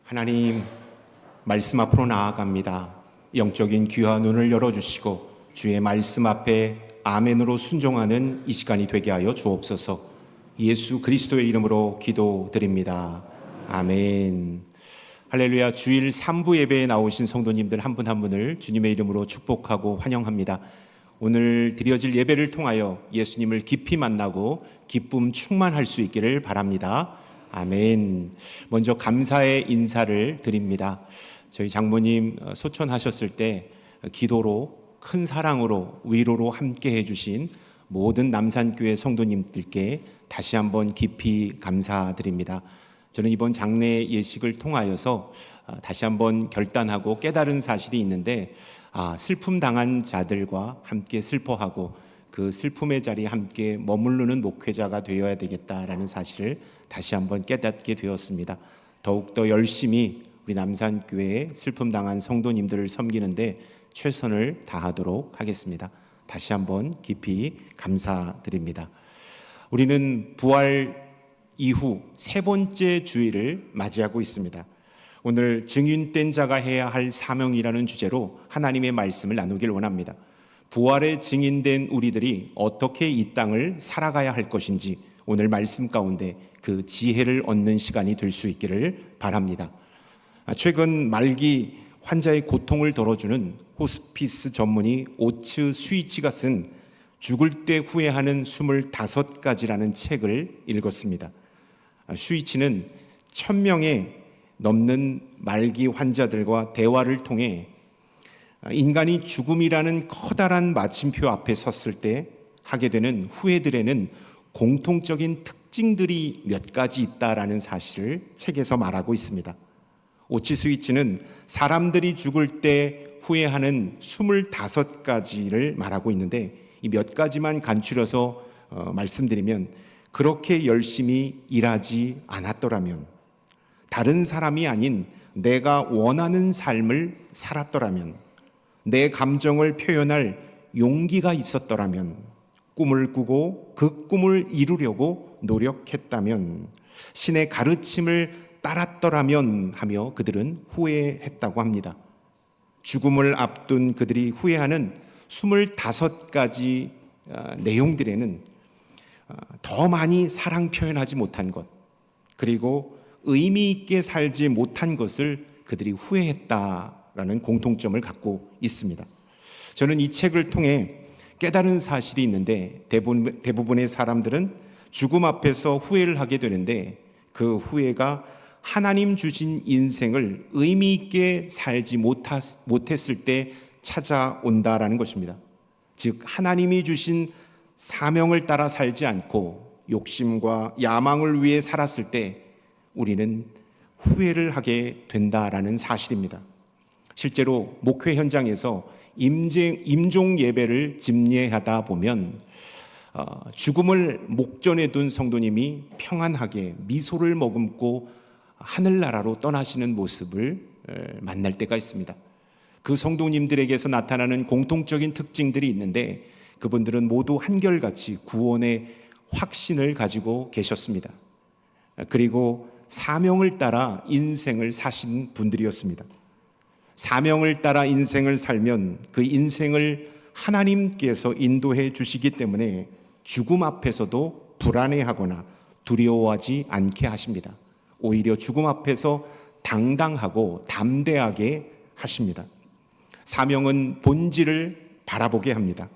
하나님, 말씀 앞으로 나아갑니다. 영적인 귀와 눈을 열어주시고 주의 말씀 앞에 아멘으로 순종하는 이 시간이 되게 하여 주옵소서. 예수 그리스도의 이름으로 기도드립니다. 아멘. 할렐루야. 주일 3부 예배에 나오신 성도님들 한 분 한 분을 주님의 이름으로 축복하고 환영합니다. 오늘 드려질 예배를 통하여 예수님을 깊이 만나고 기쁨 충만할 수 있기를 바랍니다. 아멘. 먼저 감사의 인사를 드립니다. 저희 장모님 소천하셨을 때 기도로 큰 사랑으로 위로로 함께 해주신 모든 남산교회 성도님들께 다시 한번 깊이 감사드립니다. 저는 이번 장례 예식을 통하여서 다시 한번 결단하고 깨달은 사실이 있는데, 슬픔 당한 자들과 함께 슬퍼하고 그 슬픔의 자리에 함께 머무르는 목회자가 되어야 되겠다라는 사실을 다시 한번 깨닫게 되었습니다. 더욱더 열심히 우리 남산교회의 슬픔 당한 성도님들을 섬기는데 최선을 다하도록 하겠습니다. 다시 한번 깊이 감사드립니다. 우리는 부활 이후 세 번째 주일을 맞이하고 있습니다. 오늘 증인된 자가 해야 할 사명이라는 주제로 하나님의 말씀을 나누길 원합니다. 부활의 증인된 우리들이 어떻게 이 땅을 살아가야 할 것인지 오늘 말씀 가운데 그 지혜를 얻는 시간이 될 수 있기를 바랍니다. 최근 말기 환자의 고통을 덜어주는 호스피스 전문의 오츠 스위치가 쓴 죽을 때 후회하는 25가지라는 책을 읽었습니다. 스위치는 1000명의 넘는 말기 환자들과 대화를 통해 인간이 죽음이라는 커다란 마침표 앞에 섰을 때 하게 되는 후회들에는 공통적인 특징들이 몇 가지 있다라는 사실을 책에서 말하고 있습니다. 오치 스위치는 사람들이 죽을 때 후회하는 25가지를 말하고 있는데, 이 몇 가지만 간추려서 말씀드리면, 그렇게 열심히 일하지 않았더라면, 다른 사람이 아닌 내가 원하는 삶을 살았더라면, 내 감정을 표현할 용기가 있었더라면, 꿈을 꾸고 그 꿈을 이루려고 노력했다면, 신의 가르침을 따랐더라면 하며 그들은 후회했다고 합니다. 죽음을 앞둔 그들이 후회하는 25가지 내용들에는 더 많이 사랑 표현하지 못한 것, 그리고 의미 있게 살지 못한 것을 그들이 후회했다라는 공통점을 갖고 있습니다. 저는 이 책을 통해 깨달은 사실이 있는데, 대부분의 사람들은 죽음 앞에서 후회를 하게 되는데, 그 후회가 하나님 주신 인생을 의미 있게 살지 못했을 때 찾아온다라는 것입니다. 즉, 하나님이 주신 사명을 따라 살지 않고 욕심과 야망을 위해 살았을 때 우리는 후회를 하게 된다라는 사실입니다. 실제로 목회 현장에서 임종 예배를 집례하다 보면 죽음을 목전에 둔 성도님이 평안하게 미소를 머금고 하늘나라로 떠나시는 모습을 만날 때가 있습니다. 그 성도님들에게서 나타나는 공통적인 특징들이 있는데, 그분들은 모두 한결같이 구원의 확신을 가지고 계셨습니다. 그리고 사명을 따라 인생을 사신 분들이었습니다. 사명을 따라 인생을 살면 그 인생을 하나님께서 인도해 주시기 때문에 죽음 앞에서도 불안해하거나 두려워하지 않게 하십니다. 오히려 죽음 앞에서 당당하고 담대하게 하십니다. 사명은 본질을 바라보게 합니다.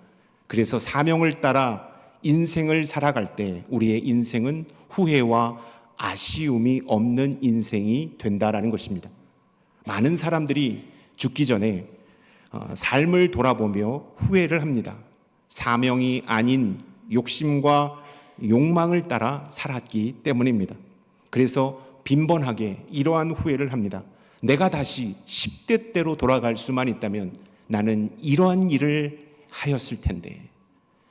그래서 사명을 따라 인생을 살아갈 때 우리의 인생은 후회와 아쉬움이 없는 인생이 된다라는 것입니다. 많은 사람들이 죽기 전에 삶을 돌아보며 후회를 합니다. 사명이 아닌 욕심과 욕망을 따라 살았기 때문입니다. 그래서 빈번하게 이러한 후회를 합니다. 내가 다시 10대 때로 돌아갈 수만 있다면 나는 이러한 일을 하였을 텐데,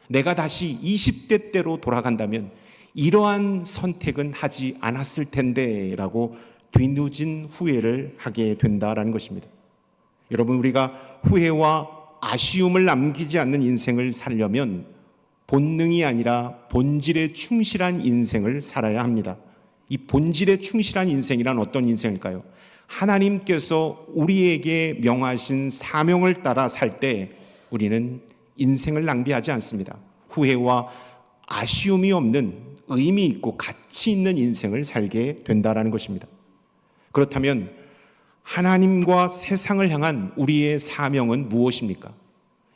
내가 다시 20대 때로 돌아간다면 이러한 선택은 하지 않았을 텐데 라고 뒤늦은 후회를 하게 된다라는 것입니다. 여러분, 우리가 후회와 아쉬움을 남기지 않는 인생을 살려면 본능이 아니라 본질에 충실한 인생을 살아야 합니다. 이 본질에 충실한 인생이란 어떤 인생일까요? 하나님께서 우리에게 명하신 사명을 따라 살 때 우리는 인생을 낭비하지 않습니다. 후회와 아쉬움이 없는 의미 있고 가치 있는 인생을 살게 된다는 것입니다. 그렇다면 하나님과 세상을 향한 우리의 사명은 무엇입니까?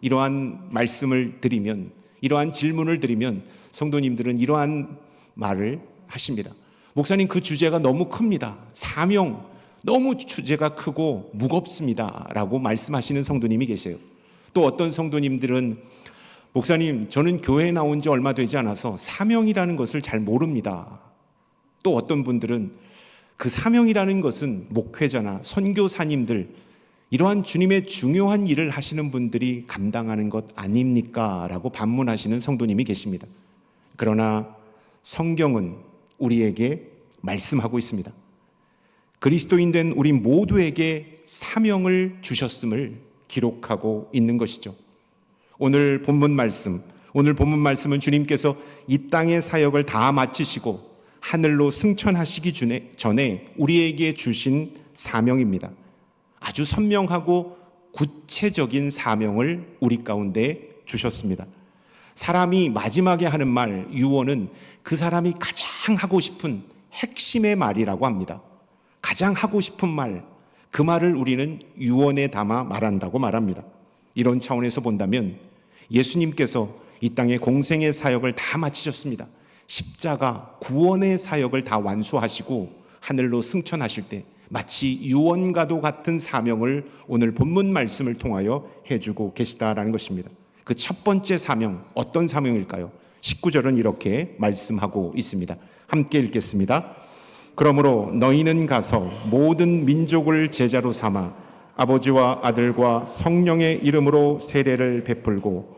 이러한 말씀을 드리면, 이러한 질문을 드리면 성도님들은 이러한 말을 하십니다. 목사님, 그 주제가 너무 큽니다. 사명, 너무 주제가 크고 무겁습니다 라고 말씀하시는 성도님이 계세요. 또 어떤 성도님들은 목사님, 저는 교회에 나온 지 얼마 되지 않아서 사명이라는 것을 잘 모릅니다. 또 어떤 분들은 그 사명이라는 것은 목회자나 선교사님들, 이러한 주님의 중요한 일을 하시는 분들이 감당하는 것 아닙니까? 라고 반문하시는 성도님이 계십니다. 그러나 성경은 우리에게 말씀하고 있습니다. 그리스도인 된 우리 모두에게 사명을 주셨음을 기록하고 있는 것이죠. 오늘 본문 말씀은 주님께서 이 땅의 사역을 다 마치시고 하늘로 승천하시기 전에 우리에게 주신 사명입니다. 아주 선명하고 구체적인 사명을 우리 가운데 주셨습니다. 사람이 마지막에 하는 말, 유언은 그 사람이 가장 하고 싶은 핵심의 말이라고 합니다. 가장 하고 싶은 말, 그 말을 우리는 유언에 담아 말한다고 말합니다. 이런 차원에서 본다면 예수님께서 이 땅의 공생의 사역을 다 마치셨습니다. 십자가 구원의 사역을 다 완수하시고 하늘로 승천하실 때 마치 유언과도 같은 사명을 오늘 본문 말씀을 통하여 해주고 계시다라는 것입니다. 그 첫 번째 사명, 어떤 사명일까요? 19절은 이렇게 말씀하고 있습니다. 함께 읽겠습니다. 그러므로 너희는 가서 모든 민족을 제자로 삼아 아버지와 아들과 성령의 이름으로 세례를 베풀고,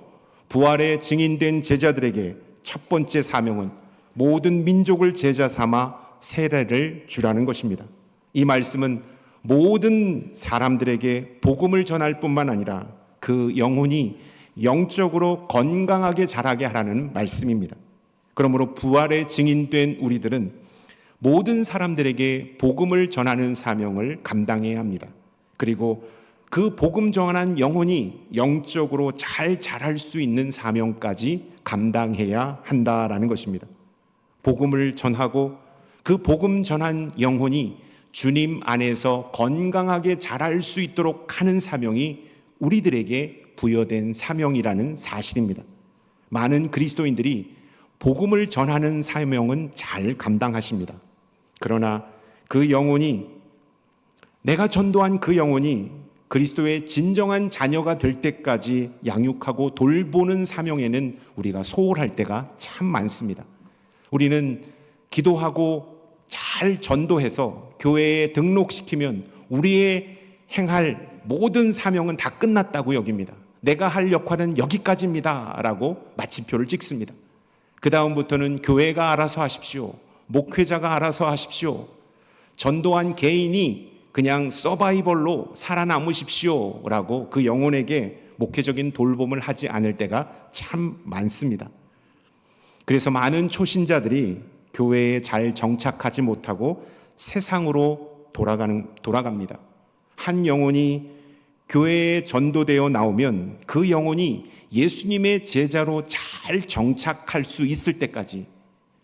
부활의 증인된 제자들에게 첫 번째 사명은 모든 민족을 제자 삼아 세례를 주라는 것입니다. 이 말씀은 모든 사람들에게 복음을 전할 뿐만 아니라 그 영혼이 영적으로 건강하게 자라게 하라는 말씀입니다. 그러므로 부활의 증인된 우리들은 모든 사람들에게 복음을 전하는 사명을 감당해야 합니다. 그리고 그 복음 전한 영혼이 영적으로 잘 자랄 수 있는 사명까지 감당해야 한다라는 것입니다. 복음을 전하고 그 복음 전한 영혼이 주님 안에서 건강하게 자랄 수 있도록 하는 사명이 우리들에게 부여된 사명이라는 사실입니다. 많은 그리스도인들이 복음을 전하는 사명은 잘 감당하십니다. 그러나 그 영혼이, 내가 전도한 그 영혼이 그리스도의 진정한 자녀가 될 때까지 양육하고 돌보는 사명에는 우리가 소홀할 때가 참 많습니다. 우리는 기도하고 잘 전도해서 교회에 등록시키면 우리의 행할 모든 사명은 다 끝났다고 여깁니다. 내가 할 역할은 여기까지입니다 라고 마침표를 찍습니다. 그 다음부터는 교회가 알아서 하십시오, 목회자가 알아서 하십시오, 전도한 개인이 그냥 서바이벌로 살아남으십시오 라고 그 영혼에게 목회적인 돌봄을 하지 않을 때가 참 많습니다. 그래서 많은 초신자들이 교회에 잘 정착하지 못하고 세상으로 돌아갑니다. 한 영혼이 교회에 전도되어 나오면 그 영혼이 예수님의 제자로 잘 정착할 수 있을 때까지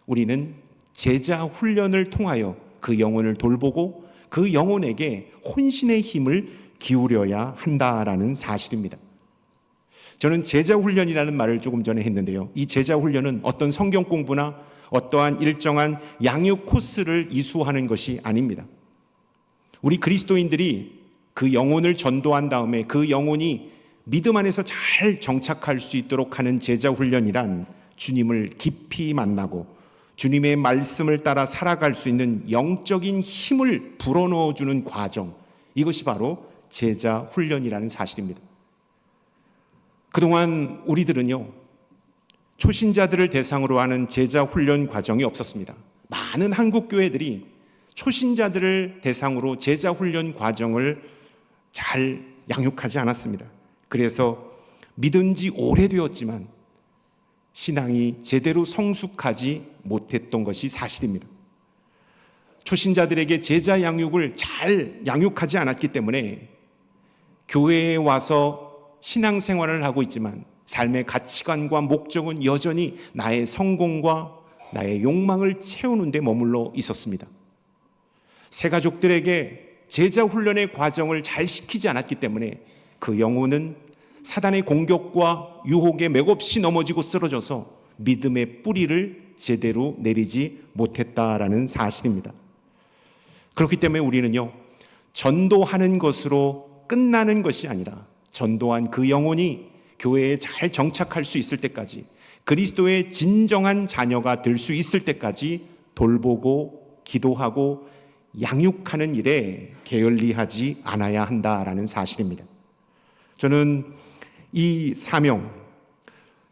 우리는 제자 훈련을 통하여 그 영혼을 돌보고 그 영혼에게 혼신의 힘을 기울여야 한다라는 사실입니다. 저는 제자 훈련이라는 말을 조금 전에 했는데요, 이 제자 훈련은 어떤 성경 공부나 어떠한 일정한 양육 코스를 이수하는 것이 아닙니다. 우리 그리스도인들이 그 영혼을 전도한 다음에 그 영혼이 믿음 안에서 잘 정착할 수 있도록 하는 제자 훈련이란 주님을 깊이 만나고 주님의 말씀을 따라 살아갈 수 있는 영적인 힘을 불어넣어주는 과정, 이것이 바로 제자 훈련이라는 사실입니다. 그동안 우리들은요, 초신자들을 대상으로 하는 제자 훈련 과정이 없었습니다. 많은 한국 교회들이 초신자들을 대상으로 제자 훈련 과정을 잘 양육하지 않았습니다. 그래서 믿은 지 오래되었지만 신앙이 제대로 성숙하지 못했던 것이 사실입니다. 초신자들에게 제자 양육을 잘 양육하지 않았기 때문에 교회에 와서 신앙생활을 하고 있지만 삶의 가치관과 목적은 여전히 나의 성공과 나의 욕망을 채우는 데 머물러 있었습니다. 새가족들에게 제자 훈련의 과정을 잘 시키지 않았기 때문에 그 영혼은 사단의 공격과 유혹에 맥없이 넘어지고 쓰러져서 믿음의 뿌리를 제대로 내리지 못했다라는 사실입니다. 그렇기 때문에 우리는요, 전도하는 것으로 끝나는 것이 아니라 전도한 그 영혼이 교회에 잘 정착할 수 있을 때까지, 그리스도의 진정한 자녀가 될 수 있을 때까지 돌보고 기도하고 양육하는 일에 게을리하지 않아야 한다라는 사실입니다. 저는 이 사명,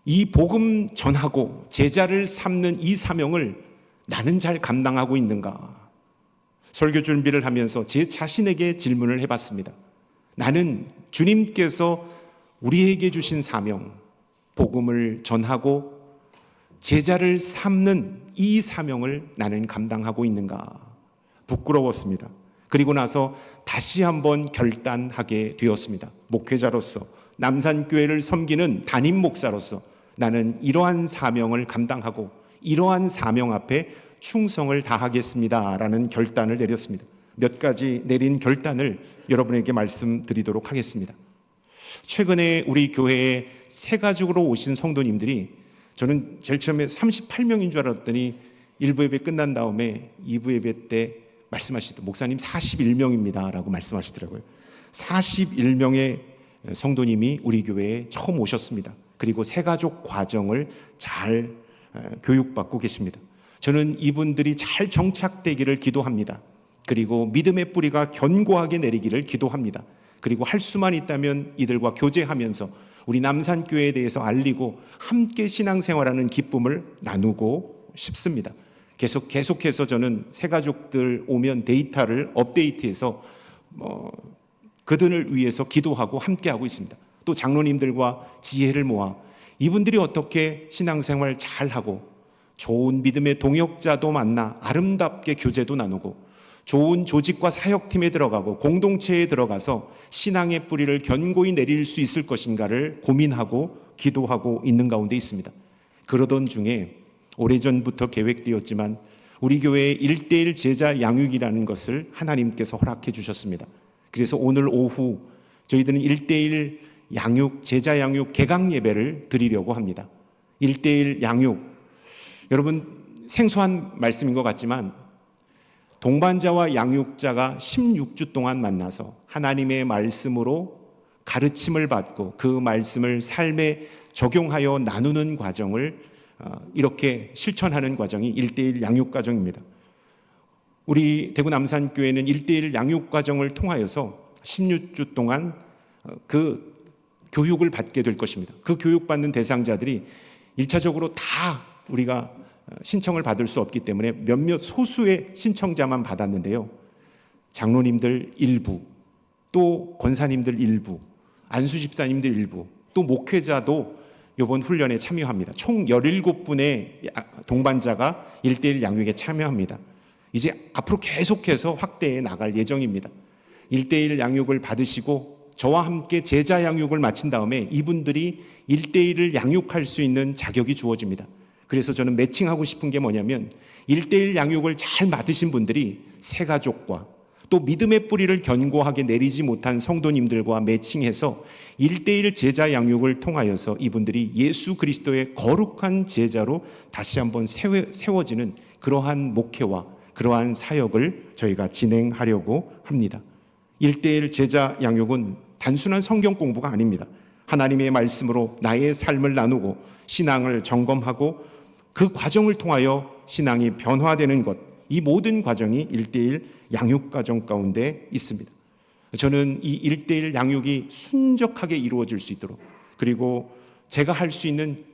이 복음 전하고 제자를 삼는 이 사명을 나는 잘 감당하고 있는가? 설교 준비를 하면서 제 자신에게 질문을 해봤습니다. 나는 주님께서 우리에게 주신 사명, 복음을 전하고 제자를 삼는 이 사명을 나는 감당하고 있는가? 부끄러웠습니다. 그리고 나서 다시 한번 결단하게 되었습니다. 목회자로서, 남산교회를 섬기는 담임 목사로서 나는 이러한 사명을 감당하고 이러한 사명 앞에 충성을 다하겠습니다라는 결단을 내렸습니다. 몇 가지 내린 결단을 여러분에게 말씀드리도록 하겠습니다. 최근에 우리 교회에 새가족으로 오신 성도님들이, 저는 제일 처음에 38명인 줄 알았더니 1부 예배 끝난 다음에 2부 예배 때 말씀하시더라고요. 목사님 41명입니다 라고 말씀하시더라고요. 41명의 성도님이 우리 교회에 처음 오셨습니다. 그리고 새가족 과정을 잘 교육받고 계십니다. 저는 이분들이 잘 정착되기를 기도합니다. 그리고 믿음의 뿌리가 견고하게 내리기를 기도합니다. 그리고 할 수만 있다면 이들과 교제하면서 우리 남산교회에 대해서 알리고 함께 신앙생활하는 기쁨을 나누고 싶습니다. 계속해서 저는 새가족들 오면 데이터를 업데이트해서 그들을 위해서 기도하고 함께하고 있습니다. 또 장로님들과 지혜를 모아 이분들이 어떻게 신앙생활 잘하고 좋은 믿음의 동역자도 만나 아름답게 교제도 나누고 좋은 조직과 사역팀에 들어가고 공동체에 들어가서 신앙의 뿌리를 견고히 내릴 수 있을 것인가를 고민하고 기도하고 있는 가운데 있습니다. 그러던 중에 오래전부터 계획되었지만 우리 교회의 1:1 제자 양육이라는 것을 하나님께서 허락해 주셨습니다. 그래서 오늘 오후 저희들은 1:1 양육, 제자 양육 개강 예배를 드리려고 합니다. 1:1 양육, 여러분 생소한 말씀인 것 같지만 동반자와 양육자가 16주 동안 만나서 하나님의 말씀으로 가르침을 받고 그 말씀을 삶에 적용하여 나누는 과정을 이렇게 실천하는 과정이 1:1 양육 과정입니다. 우리 대구 남산교회는 1:1 양육 과정을 통하여서 16주 동안 그 교육을 받게 될 것입니다. 그 교육받는 대상자들이 1차적으로 다 우리가 신청을 받을 수 없기 때문에 몇몇 소수의 신청자만 받았는데요. 장로님들 일부, 또 권사님들 일부, 안수집사님들 일부, 또 목회자도 이번 훈련에 참여합니다. 총 17분의 동반자가 1:1 양육에 참여합니다. 이제 앞으로 계속해서 확대해 나갈 예정입니다. 1:1 양육을 받으시고 저와 함께 제자 양육을 마친 다음에 이분들이 1:1을 양육할 수 있는 자격이 주어집니다. 그래서 저는 매칭하고 싶은 게 뭐냐면 1:1 양육을 잘 맡으신 분들이 새가족과 또 믿음의 뿌리를 견고하게 내리지 못한 성도님들과 매칭해서 1:1 제자 양육을 통하여서 이분들이 예수 그리스도의 거룩한 제자로 다시 한번 세워지는 그러한 목회와 그러한 사역을 저희가 진행하려고 합니다. 1:1 제자 양육은 단순한 성경 공부가 아닙니다. 하나님의 말씀으로 나의 삶을 나누고 신앙을 점검하고 그 과정을 통하여 신앙이 변화되는 것, 이 모든 과정이 1:1 양육 과정 가운데 있습니다. 저는 이 1:1 양육이 순적하게 이루어질 수 있도록, 그리고 제가 할 수 있는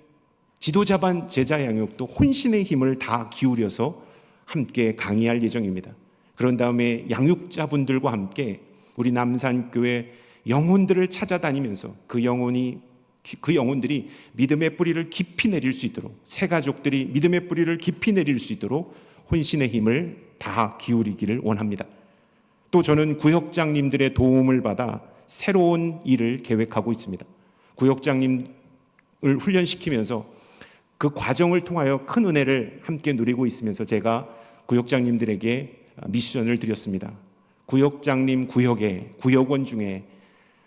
지도자반 제자 양육도 혼신의 힘을 다 기울여서 함께 강의할 예정입니다. 그런 다음에 양육자분들과 함께 우리 남산교회 영혼들을 찾아다니면서 그 영혼들이 믿음의 뿌리를 깊이 내릴 수 있도록, 새가족들이 믿음의 뿌리를 깊이 내릴 수 있도록 혼신의 힘을 다 기울이기를 원합니다. 또 저는 구역장님들의 도움을 받아 새로운 일을 계획하고 있습니다. 구역장님을 훈련시키면서 그 과정을 통하여 큰 은혜를 함께 누리고 있으면서 제가 구역장님들에게 미션을 드렸습니다. 구역장님 구역에, 구역원 중에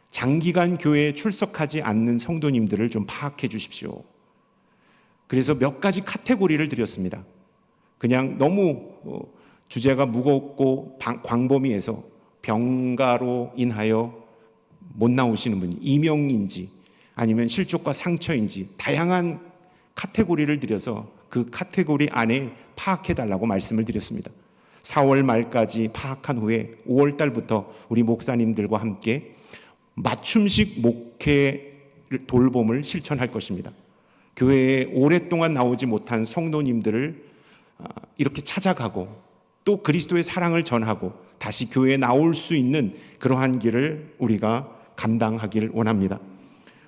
장기간 교회에 출석하지 않는 성도님들을 좀 파악해 주십시오. 그래서 몇 가지 카테고리를 드렸습니다. 그냥 너무 주제가 무겁고 광범위해서 병가로 인하여 못 나오시는 분이 이명인지 아니면 실족과 상처인지 다양한 카테고리를 드려서 그 카테고리 안에 파악해 달라고 말씀을 드렸습니다. 4월 말까지 파악한 후에 5월 달부터 우리 목사님들과 함께 맞춤식 목회 돌봄을 실천할 것입니다. 교회에 오랫동안 나오지 못한 성도님들을 이렇게 찾아가고 또 그리스도의 사랑을 전하고 다시 교회에 나올 수 있는 그러한 길을 우리가 감당하기를 원합니다.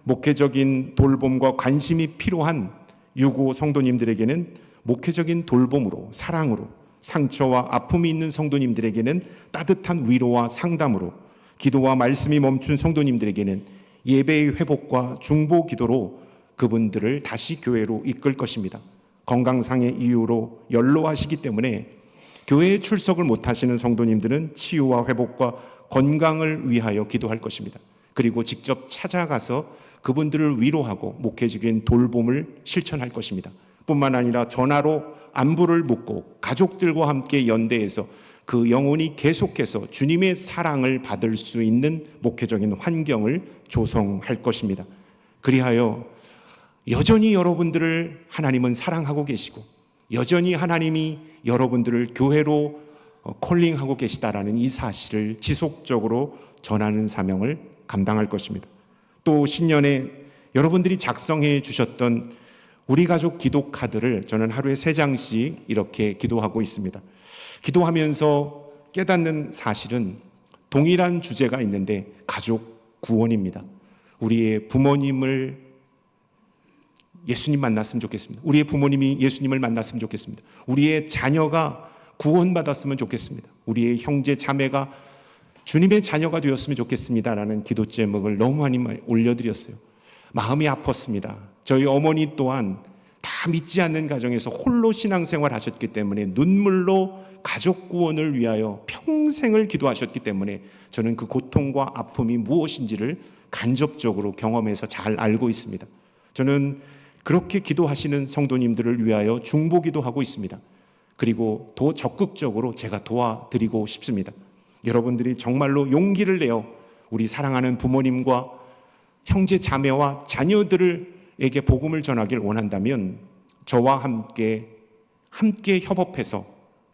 목회적인 돌봄과 관심이 필요한 유고 성도님들에게는 목회적인 돌봄으로, 사랑으로, 상처와 아픔이 있는 성도님들에게는 따뜻한 위로와 상담으로, 기도와 말씀이 멈춘 성도님들에게는 예배의 회복과 중보 기도로 그분들을 다시 교회로 이끌 것입니다. 건강상의 이유로 연로하시기 때문에 교회에 출석을 못하시는 성도님들은 치유와 회복과 건강을 위하여 기도할 것입니다. 그리고 직접 찾아가서 그분들을 위로하고 목회적인 돌봄을 실천할 것입니다. 뿐만 아니라 전화로 안부를 묻고 가족들과 함께 연대해서 그 영혼이 계속해서 주님의 사랑을 받을 수 있는 목회적인 환경을 조성할 것입니다. 그리하여 여전히 여러분들을 하나님은 사랑하고 계시고 여전히 하나님이 여러분들을 교회로 콜링하고 계시다라는 이 사실을 지속적으로 전하는 사명을 감당할 것입니다. 또 신년에 여러분들이 작성해 주셨던 우리 가족 기도 카드를 저는 하루에 3장씩 이렇게 기도하고 있습니다. 기도하면서 깨닫는 사실은 동일한 주제가 있는데 가족 구원입니다. 우리의 부모님을 예수님 만났으면 좋겠습니다. 우리의 부모님이 예수님을 만났으면 좋겠습니다. 우리의 자녀가 구원받았으면 좋겠습니다. 우리의 형제 자매가 주님의 자녀가 되었으면 좋겠습니다라는 기도 제목을 너무 많이 올려드렸어요. 마음이 아팠습니다. 저희 어머니 또한 다 믿지 않는 가정에서 홀로 신앙생활 하셨기 때문에 눈물로 가족 구원을 위하여 평생을 기도하셨기 때문에 저는 그 고통과 아픔이 무엇인지를 간접적으로 경험해서 잘 알고 있습니다. 저는 그렇게 기도하시는 성도님들을 위하여 중보기도 하고 있습니다. 그리고 더 적극적으로 제가 도와드리고 싶습니다. 여러분들이 정말로 용기를 내어 우리 사랑하는 부모님과 형제 자매와 자녀들에게 복음을 전하길 원한다면 저와 함께 협업해서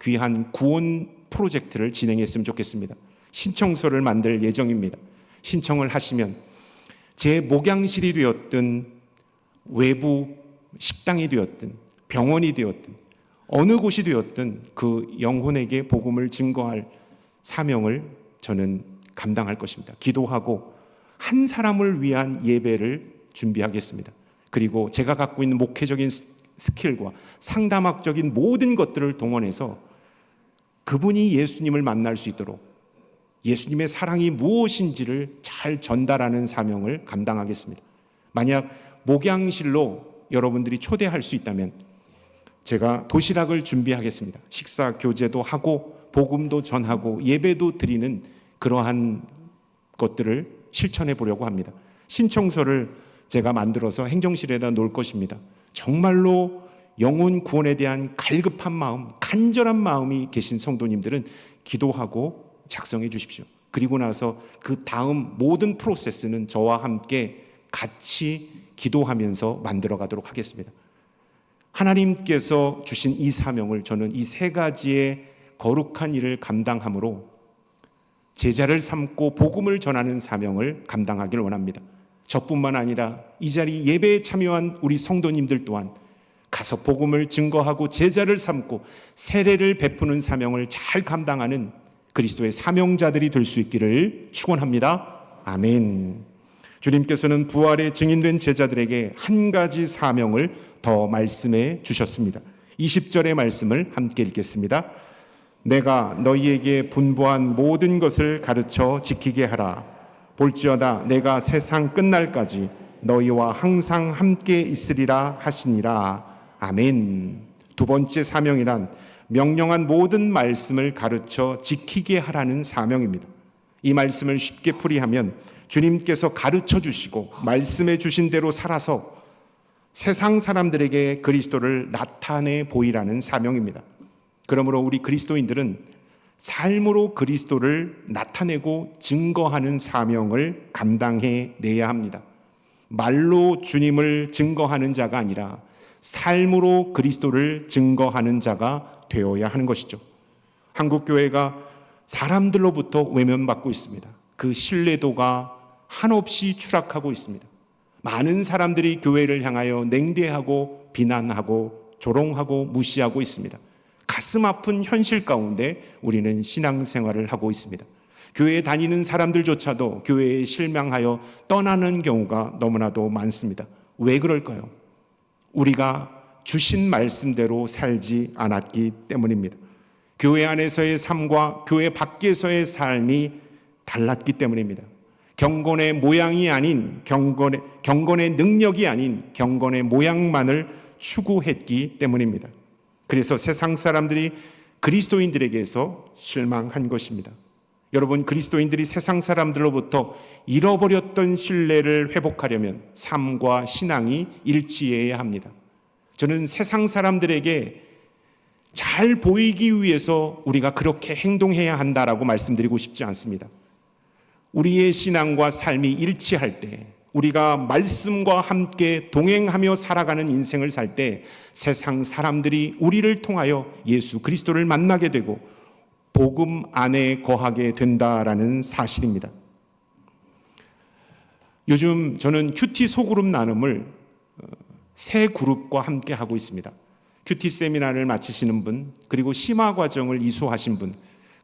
귀한 구원 프로젝트를 진행했으면 좋겠습니다. 신청서를 만들 예정입니다. 신청을 하시면 제 목양실이 되었든 외부 식당이 되었든 병원이 되었든 어느 곳이 되었든 그 영혼에게 복음을 증거할 사명을 저는 감당할 것입니다. 기도하고 한 사람을 위한 예배를 준비하겠습니다. 그리고 제가 갖고 있는 목회적인 스킬과 상담학적인 모든 것들을 동원해서 그분이 예수님을 만날 수 있도록 예수님의 사랑이 무엇인지를 잘 전달하는 사명을 감당하겠습니다. 만약 목양실로 여러분들이 초대할 수 있다면 제가 도시락을 준비하겠습니다. 식사 교제도 하고 복음도 전하고 예배도 드리는 그러한 것들을 실천해 보려고 합니다. 신청서를 제가 만들어서 행정실에다 놓을 것입니다. 정말로 영혼 구원에 대한 갈급한 마음, 간절한 마음이 계신 성도님들은 기도하고 작성해 주십시오. 그리고 나서 그 다음 모든 프로세스는 저와 함께 같이 기도하면서 만들어 가도록 하겠습니다. 하나님께서 주신 이 사명을 저는 이 3가지의 거룩한 일을 감당함으로 제자를 삼고 복음을 전하는 사명을 감당하기를 원합니다. 저뿐만 아니라 이 자리 예배에 참여한 우리 성도님들 또한 가서 복음을 증거하고 제자를 삼고 세례를 베푸는 사명을 잘 감당하는 그리스도의 사명자들이 될 수 있기를 축원합니다. 아멘. 주님께서는 부활의 증인된 제자들에게 한 가지 사명을 더 말씀해 주셨습니다. 20절의 말씀을 함께 읽겠습니다. 내가 너희에게 분부한 모든 것을 가르쳐 지키게 하라. 볼지어다 내가 세상 끝날까지 너희와 항상 함께 있으리라 하시니라. 아멘. 두 번째 사명이란 명령한 모든 말씀을 가르쳐 지키게 하라는 사명입니다. 이 말씀을 쉽게 풀이하면 주님께서 가르쳐 주시고 말씀해 주신 대로 살아서 세상 사람들에게 그리스도를 나타내 보이라는 사명입니다. 그러므로 우리 그리스도인들은 삶으로 그리스도를 나타내고 증거하는 사명을 감당해 내야 합니다. 말로 주님을 증거하는 자가 아니라 삶으로 그리스도를 증거하는 자가 되어야 하는 것이죠. 한국교회가 사람들로부터 외면받고 있습니다. 그 신뢰도가 한없이 추락하고 있습니다. 많은 사람들이 교회를 향하여 냉대하고 비난하고 조롱하고 무시하고 있습니다. 가슴 아픈 현실 가운데 우리는 신앙생활을 하고 있습니다. 교회에 다니는 사람들조차도 교회에 실망하여 떠나는 경우가 너무나도 많습니다. 왜 그럴까요? 우리가 주신 말씀대로 살지 않았기 때문입니다. 교회 안에서의 삶과 교회 밖에서의 삶이 달랐기 때문입니다. 경건의 모양이 아닌 경건의 능력이 아닌 경건의 모양만을 추구했기 때문입니다. 그래서 세상 사람들이 그리스도인들에게서 실망한 것입니다. 여러분, 그리스도인들이 세상 사람들로부터 잃어버렸던 신뢰를 회복하려면 삶과 신앙이 일치해야 합니다. 저는 세상 사람들에게 잘 보이기 위해서 우리가 그렇게 행동해야 한다라고 말씀드리고 싶지 않습니다. 우리의 신앙과 삶이 일치할 때, 우리가 말씀과 함께 동행하며 살아가는 인생을 살 때 세상 사람들이 우리를 통하여 예수 그리스도를 만나게 되고 복음 안에 거하게 된다라는 사실입니다. 요즘 저는 큐티 소그룹 나눔을 세 그룹과 함께 하고 있습니다. 큐티 세미나를 마치시는 분, 그리고 심화 과정을 이수하신 분,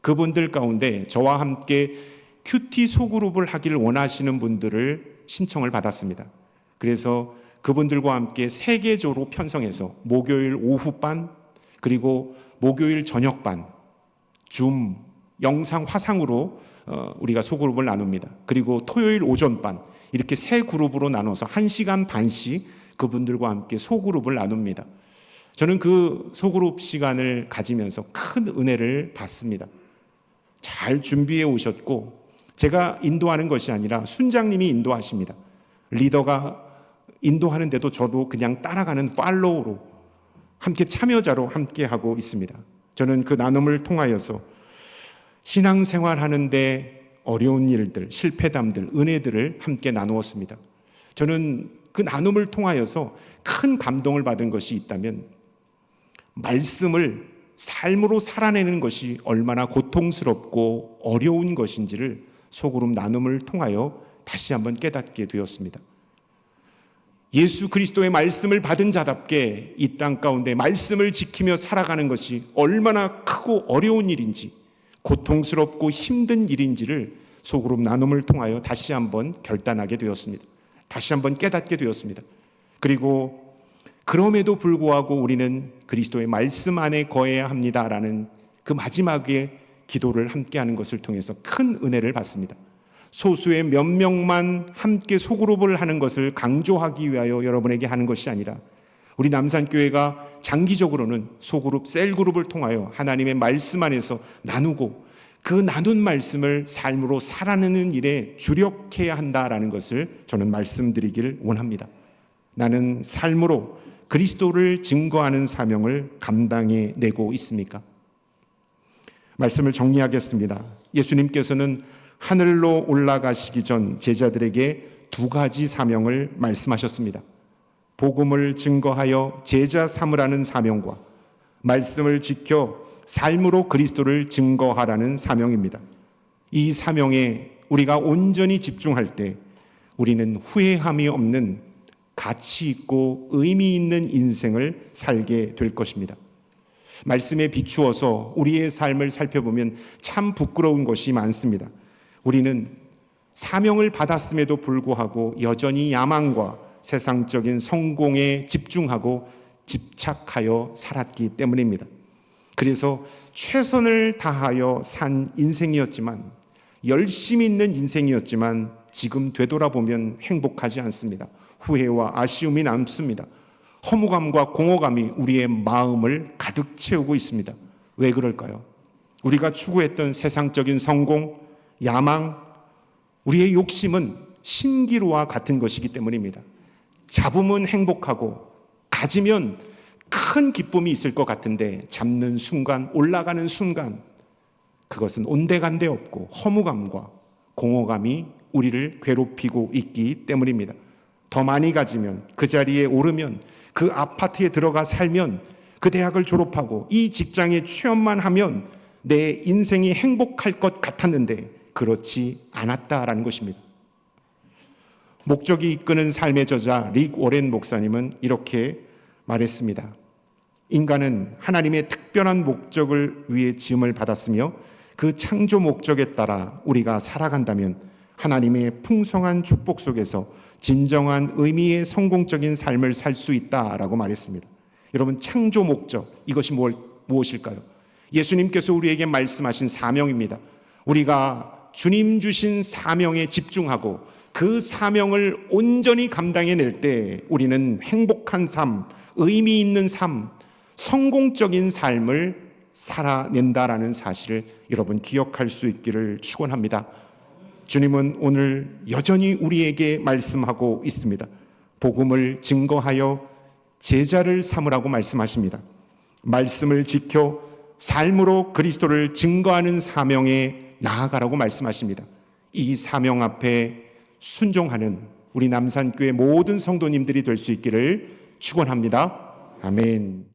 그분들 가운데 저와 함께 큐티 소그룹을 하기를 원하시는 분들을 신청을 받았습니다. 그래서 그분들과 함께 3개조로 편성해서 목요일 오후반, 그리고 목요일 저녁반, 줌, 영상 화상으로 우리가 소그룹을 나눕니다. 그리고 토요일 오전반, 이렇게 3그룹으로 나눠서 1시간 반씩 그분들과 함께 소그룹을 나눕니다. 저는 그 소그룹 시간을 가지면서 큰 은혜를 받습니다. 잘 준비해 오셨고, 제가 인도하는 것이 아니라 순장님이 인도하십니다. 리더가 인도하는데도 저도 그냥 따라가는 팔로우로 함께 참여자로 함께 하고 있습니다. 저는 그 나눔을 통하여서 신앙생활 하는데 어려운 일들, 실패담들, 은혜들을 함께 나누었습니다. 저는 그 나눔을 통하여서 큰 감동을 받은 것이 있다면 말씀을 삶으로 살아내는 것이 얼마나 고통스럽고 어려운 것인지를 소그룹 나눔을 통하여 다시 한번 깨닫게 되었습니다. 예수 그리스도의 말씀을 받은 자답게 이 땅 가운데 말씀을 지키며 살아가는 것이 얼마나 크고 어려운 일인지, 고통스럽고 힘든 일인지를 소그룹 나눔을 통하여 다시 한번 결단하게 되었습니다. 다시 한번 깨닫게 되었습니다. 그리고 그럼에도 불구하고 우리는 그리스도의 말씀 안에 거해야 합니다라는 그 마지막에 기도를 함께하는 것을 통해서 큰 은혜를 받습니다. 소수의 몇 명만 함께 소그룹을 하는 것을 강조하기 위하여 여러분에게 하는 것이 아니라 우리 남산교회가 장기적으로는 소그룹, 셀그룹을 통하여 하나님의 말씀 안에서 나누고 그 나눈 말씀을 삶으로 살아내는 일에 주력해야 한다라는 것을 저는 말씀드리길 원합니다. 나는 삶으로 그리스도를 증거하는 사명을 감당해 내고 있습니까? 말씀을 정리하겠습니다. 예수님께서는 하늘로 올라가시기 전 제자들에게 2가지 사명을 말씀하셨습니다. 복음을 증거하여 제자 삼으라는 사명과 말씀을 지켜 삶으로 그리스도를 증거하라는 사명입니다. 이 사명에 우리가 온전히 집중할 때 우리는 후회함이 없는 가치 있고 의미 있는 인생을 살게 될 것입니다. 말씀에 비추어서 우리의 삶을 살펴보면 참 부끄러운 것이 많습니다. 우리는 사명을 받았음에도 불구하고 여전히 야망과 세상적인 성공에 집중하고 집착하여 살았기 때문입니다. 그래서 최선을 다하여 산 인생이었지만, 열심히 있는 인생이었지만 지금 되돌아보면 행복하지 않습니다. 후회와 아쉬움이 남습니다. 허무감과 공허감이 우리의 마음을 가득 채우고 있습니다. 왜 그럴까요? 우리가 추구했던 세상적인 성공, 야망, 우리의 욕심은 신기루와 같은 것이기 때문입니다. 잡으면 행복하고 가지면 큰 기쁨이 있을 것 같은데 잡는 순간, 올라가는 순간 그것은 온데간데 없고 허무감과 공허감이 우리를 괴롭히고 있기 때문입니다. 더 많이 가지면, 그 자리에 오르면, 그 아파트에 들어가 살면, 그 대학을 졸업하고 이 직장에 취업만 하면 내 인생이 행복할 것 같았는데 그렇지 않았다라는 것입니다. 목적이 이끄는 삶의 저자 릭 워렌 목사님은 이렇게 말했습니다. 인간은 하나님의 특별한 목적을 위해 지음을 받았으며 그 창조 목적에 따라 우리가 살아간다면 하나님의 풍성한 축복 속에서 진정한 의미의 성공적인 삶을 살 수 있다라고 말했습니다. 여러분, 창조 목적, 이것이 무엇일까요? 예수님께서 우리에게 말씀하신 사명입니다. 우리가 주님 주신 사명에 집중하고 그 사명을 온전히 감당해낼 때 우리는 행복한 삶, 의미 있는 삶, 성공적인 삶을 살아낸다라는 사실을 여러분 기억할 수 있기를 축원합니다. 주님은 오늘 여전히 우리에게 말씀하고 있습니다. 복음을 증거하여 제자를 삼으라고 말씀하십니다. 말씀을 지켜 삶으로 그리스도를 증거하는 사명에 나아가라고 말씀하십니다. 이 사명 앞에 순종하는 우리 남산교회 모든 성도님들이 될 수 있기를 축원합니다. 아멘.